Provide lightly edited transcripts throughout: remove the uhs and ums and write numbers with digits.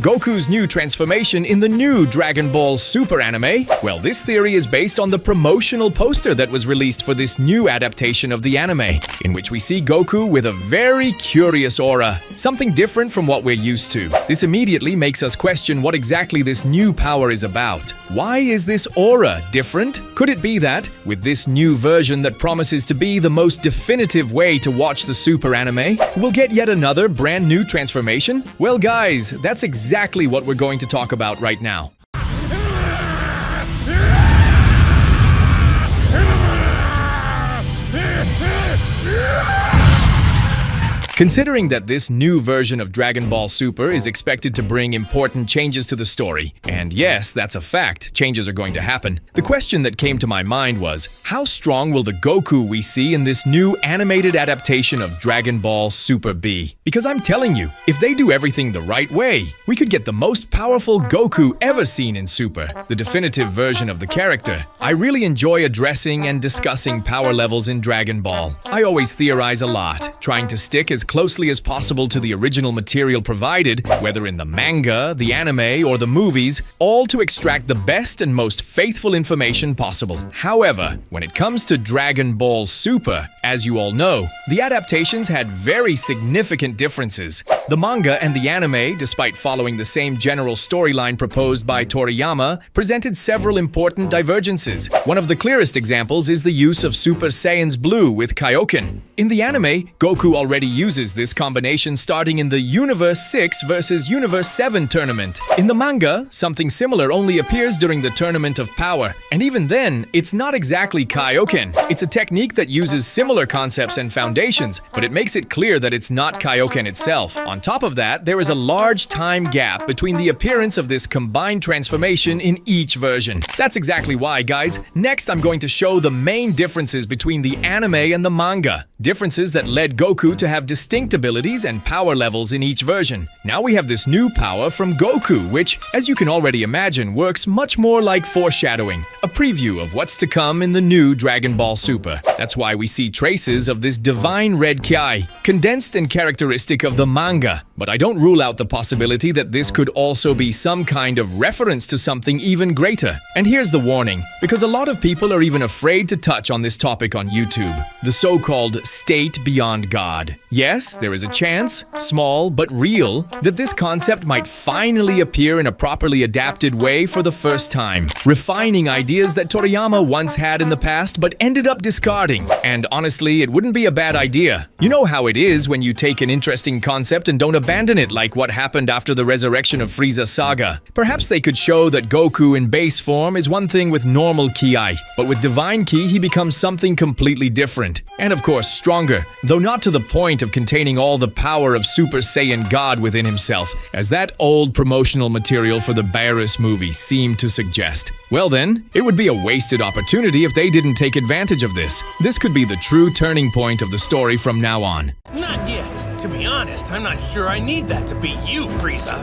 Goku's new transformation in the new Dragon Ball Super anime? Well, this theory is based on the promotional poster that was released for this new adaptation of the anime, in which we see Goku with a very curious aura, something different from what we're used to. This immediately makes us question what exactly this new power is about. Why is this aura different? Could it be that, with this new version that promises to be the most definitive way to watch the Super anime, we'll get yet another brand new transformation? Well guys, that's exactly what we're going to talk about right now. Considering that this new version of Dragon Ball Super is expected to bring important changes to the story, and yes, that's a fact, changes are going to happen, the question that came to my mind was, how strong will the Goku we see in this new animated adaptation of Dragon Ball Super be? Because I'm telling you, if they do everything the right way, we could get the most powerful Goku ever seen in Super, the definitive version of the character. I really enjoy addressing and discussing power levels in Dragon Ball. I always theorize a lot, trying to stick as closely as possible to the original material provided, whether in the manga, the anime, or the movies, all to extract the best and most faithful information possible. However, when it comes to Dragon Ball Super, as you all know, the adaptations had very significant differences. The manga and the anime, despite following the same general storyline proposed by Toriyama, presented several important divergences. One of the clearest examples is the use of Super Saiyan's Blue with Kaioken. In the anime, Goku already uses this combination starting in the Universe 6 versus Universe 7 tournament. In the manga, something similar only appears during the Tournament of Power, and even then, it's not exactly Kaioken. It's a technique that uses similar concepts and foundations, but it makes it clear that it's not Kaioken itself. On top of that, there is a large time gap between the appearance of this combined transformation in each version. That's exactly why, guys. Next, I'm going to show the main differences between the anime and the manga. Differences that led Goku to have distinct abilities and power levels in each version. Now we have this new power from Goku, which, as you can already imagine, works much more like foreshadowing, a preview of what's to come in the new Dragon Ball Super. That's why we see traces of this divine red Ki, condensed and characteristic of the manga. But I don't rule out the possibility that this could also be some kind of reference to something even greater. And here's the warning, because a lot of people are even afraid to touch on this topic on YouTube, the so-called state beyond God. Yes, there is a chance, small but real, that this concept might finally appear in a properly adapted way for the first time, refining ideas that Toriyama once had in the past but ended up discarding. And honestly, it wouldn't be a bad idea. You know how it is when you take an interesting concept and don't abandon it, like what happened after the resurrection of Frieza saga. Perhaps they could show that Goku in base form is one thing with normal Ki, but with divine Ki he becomes something completely different. And of course, stronger, though not to the point of containing all the power of Super Saiyan God within himself, as that old promotional material for the Beerus movie seemed to suggest. Well then, it would be a wasted opportunity if they didn't take advantage of this. This could be the true turning point of the story from now on. Not yet. To be honest, I'm not sure I need that to beat you, Frieza.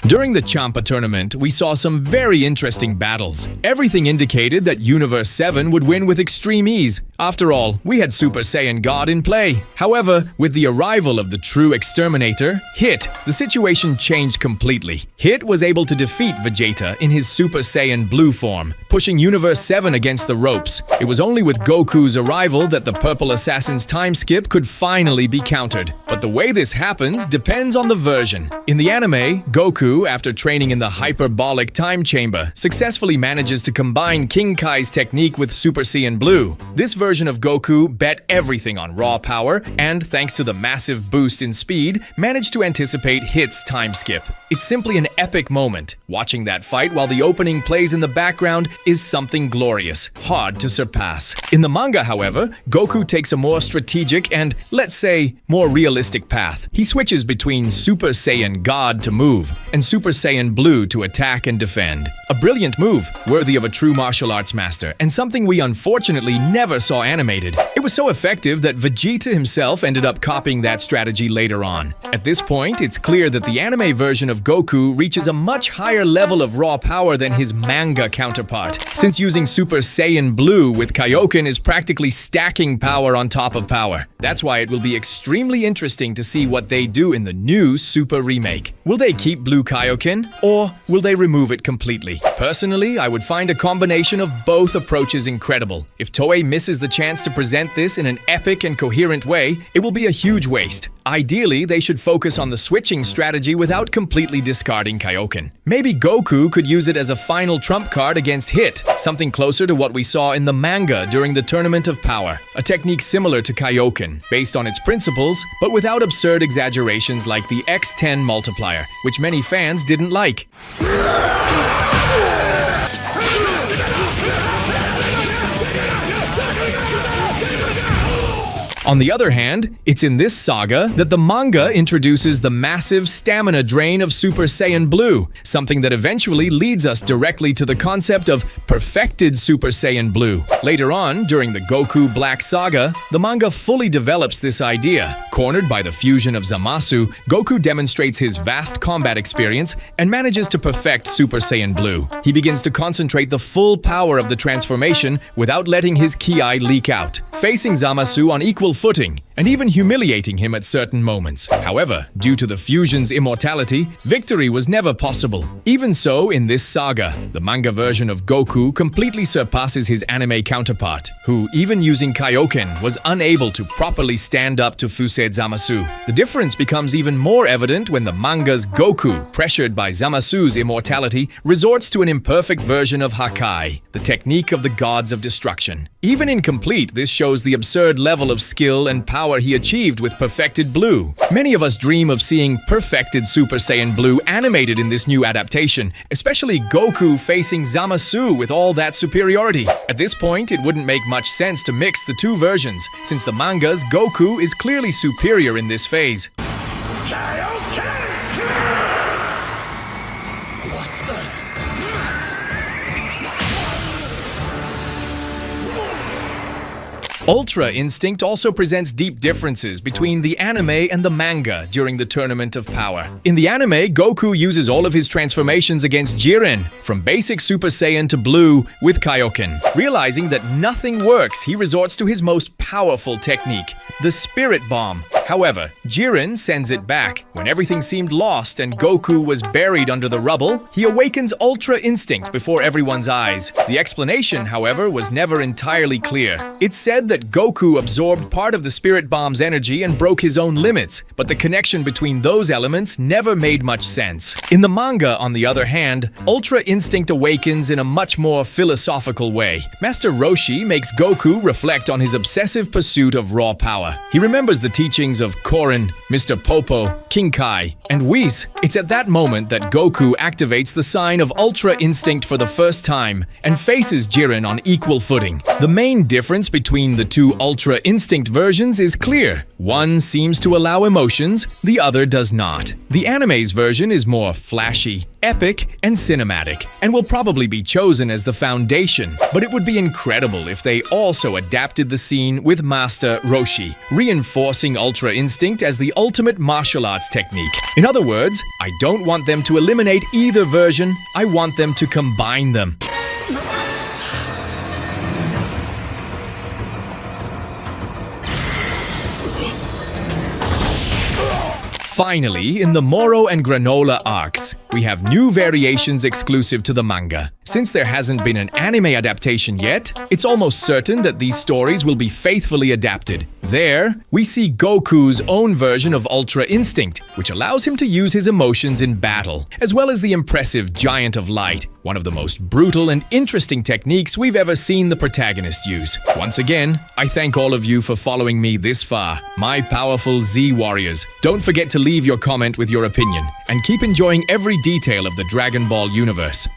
During the Champa tournament, we saw some very interesting battles. Everything indicated that Universe 7 would win with extreme ease. After all, we had Super Saiyan God in play. However, with the arrival of the true exterminator, Hit, the situation changed completely. Hit was able to defeat Vegeta in his Super Saiyan Blue form, pushing Universe 7 against the ropes. It was only with Goku's arrival that the Purple Assassin's time skip could finally be countered. But the way this happens depends on the version. In the anime, Goku, after training in the hyperbolic time chamber, successfully manages to combine King Kai's technique with Super Saiyan Blue. This version of Goku bet everything on raw power and, thanks to the massive boost in speed, managed to anticipate Hit's time skip. It's simply an epic moment. Watching that fight while the opening plays in the background is something glorious, hard to surpass. In the manga, however, Goku takes a more strategic and, let's say, more realistic path. He switches between Super Saiyan God to move, and Super Saiyan Blue to attack and defend. A brilliant move, worthy of a true martial arts master, and something we unfortunately never saw animated. It was so effective that Vegeta himself ended up copying that strategy later on. At this point, it's clear that the anime version of Goku reaches a much higher level of raw power than his manga counterpart, since using Super Saiyan Blue with Kaioken is practically stacking power on top of power. That's why it will be extremely interesting to see what they do in the new Super remake. Will they keep Blue Kaioken, or will they remove it completely? Personally, I would find a combination of both approaches incredible. If Toei misses the chance to present this in an epic and coherent way, it will be a huge waste. Ideally, they should focus on the switching strategy without completely discarding Kaioken. Maybe Goku could use it as a final trump card against Hit, something closer to what we saw in the manga during the Tournament of Power, a technique similar to Kaioken, based on its principles, but without absurd exaggerations like the X10 multiplier, which many fans didn't like. On the other hand, it's in this saga that the manga introduces the massive stamina drain of Super Saiyan Blue, something that eventually leads us directly to the concept of perfected Super Saiyan Blue. Later on, during the Goku Black saga, the manga fully develops this idea. Cornered by the fusion of Zamasu, Goku demonstrates his vast combat experience and manages to perfect Super Saiyan Blue. He begins to concentrate the full power of the transformation without letting his ki leak out, facing Zamasu on equal footing, and even humiliating him at certain moments. However, due to the fusion's immortality, victory was never possible. Even so, in this saga, the manga version of Goku completely surpasses his anime counterpart, who, even using Kaioken, was unable to properly stand up to Fused Zamasu. The difference becomes even more evident when the manga's Goku, pressured by Zamasu's immortality, resorts to an imperfect version of Hakai, the technique of the gods of destruction. Even incomplete, this shows the absurd level of skill and power he achieved with perfected Blue. Many of us dream of seeing perfected Super Saiyan Blue animated in this new adaptation, especially Goku facing Zamasu with all that superiority. At this point, it wouldn't make much sense to mix the two versions, since the manga's Goku is clearly superior in this phase. Ultra Instinct also presents deep differences between the anime and the manga during the Tournament of Power. In the anime, Goku uses all of his transformations against Jiren, from basic Super Saiyan to Blue with Kaioken. Realizing that nothing works, he resorts to his most powerful technique, the Spirit Bomb. However, Jiren sends it back. When everything seemed lost and Goku was buried under the rubble, he awakens Ultra Instinct before everyone's eyes. The explanation, however, was never entirely clear. It's said that Goku absorbed part of the Spirit Bomb's energy and broke his own limits, but the connection between those elements never made much sense. In the manga, on the other hand, Ultra Instinct awakens in a much more philosophical way. Master Roshi makes Goku reflect on his obsessive pursuit of raw power. He remembers the teachings of Korin, Mr. Popo, King Kai, and Whis. It's at that moment that Goku activates the sign of Ultra Instinct for the first time and faces Jiren on equal footing. The main difference between the two Ultra Instinct versions is clear. One seems to allow emotions, the other does not. The anime's version is more flashy, epic, and cinematic, and will probably be chosen as the foundation. But it would be incredible if they also adapted the scene with Master Roshi, reinforcing Ultra Instinct as the ultimate martial arts technique. In other words, I don't want them to eliminate either version, I want them to combine them. Finally, in the Moro and Granola arcs, we have new variations exclusive to the manga. Since there hasn't been an anime adaptation yet, it's almost certain that these stories will be faithfully adapted. There, we see Goku's own version of Ultra Instinct, which allows him to use his emotions in battle, as well as the impressive Giant of Light, one of the most brutal and interesting techniques we've ever seen the protagonist use. Once again, I thank all of you for following me this far, my powerful Z Warriors. Don't forget to leave your comment with your opinion, and keep enjoying every detail of the Dragon Ball universe.